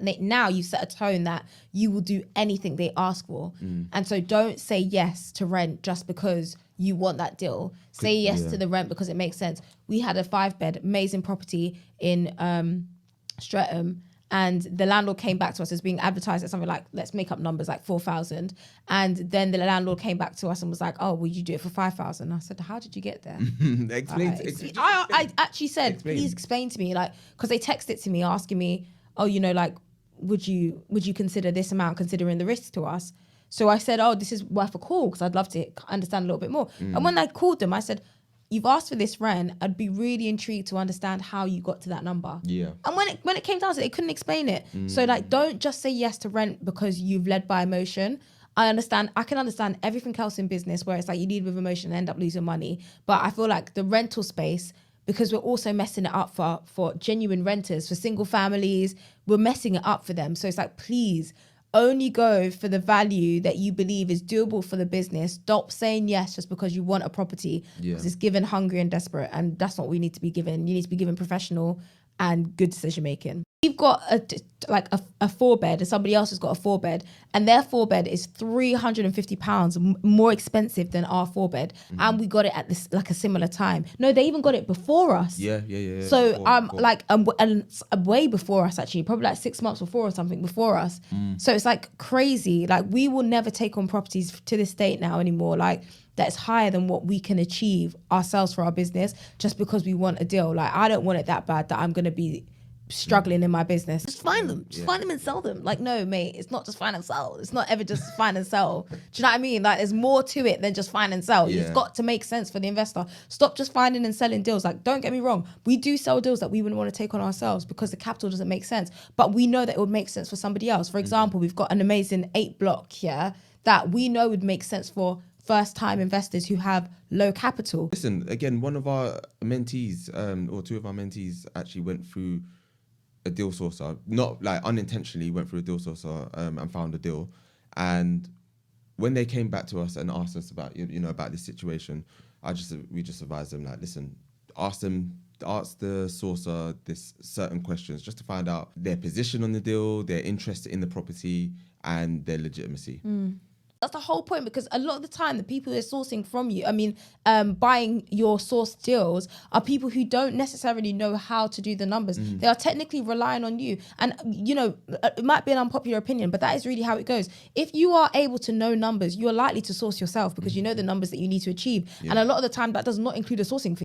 now you set a tone that you will do anything they ask for. And so don't say yes to rent just because you want that deal. Say yes to the rent because it makes sense. We had a 5-bed, amazing property in Streatham, and the landlord came back to us as being advertised at something like, let's make up numbers, like 4,000. And then the landlord came back to us and was like, oh, will you do it for 5,000? I said, how did you get there? I actually said, please explain to me, like, because they texted to me asking me, oh, you know, like, would you consider this amount considering the risk to us? So I said, oh, this is worth a call because I'd love to understand a little bit more. And when I called them, I said, you've asked for this rent. I'd be really intrigued to understand how you got to that number. Yeah. And when it came down to it, they couldn't explain it. So like, don't just say yes to rent because you've led by emotion. I can understand everything else in business where it's like you lead with emotion and end up losing money. But I feel like the rental space, because we're also messing it up for genuine renters, for single families, we're messing it up for them. So it's like, please, only go for the value that you believe is doable for the business. Stop saying yes just because you want a property, because it's given hungry and desperate, and that's not what we need to be given. You need to be given professional and good decision making. We've got a 4-bed and somebody else has got a 4-bed, and their 4-bed is £350 more expensive than our 4-bed, and we got it at this like a similar time. No, they even got it before us. Yeah. So way before us, actually, probably like 6 months before or something before us. So it's like crazy. Like, we will never take on properties to this date now anymore. Like, that's higher than what we can achieve ourselves for our business just because we want a deal. Like, I don't want it that bad that I'm gonna be struggling in my business. Just find them. Just find them and sell them. Like, no, mate, it's not just find and sell. It's not ever just find and sell. Do you know what I mean? Like, there's more to it than just find and sell. It's got to make sense for the investor. Stop just finding and selling deals. Like, don't get me wrong. We do sell deals that we wouldn't want to take on ourselves because the capital doesn't make sense. But we know that it would make sense for somebody else. For example, we've got an amazing 8-block here that we know would make sense for first-time investors who have low capital. Listen, again, one of our mentees, or two of our mentees actually went through a deal sourcer, not like unintentionally went through a deal sourcer and found a deal. And when they came back to us and asked us about, about this situation, we just advised them, like, listen, ask the sourcer this certain questions just to find out their position on the deal, their interest in the property, and their legitimacy. That's the whole point, because a lot of the time the people who are sourcing from you, buying your source deals, are people who don't necessarily know how to do the numbers. They are technically relying on you. And, it might be an unpopular opinion, but that is really how it goes. If you are able to know numbers, you are likely to source yourself because you know the numbers that you need to achieve. And a lot of the time that does not include a sourcing fee.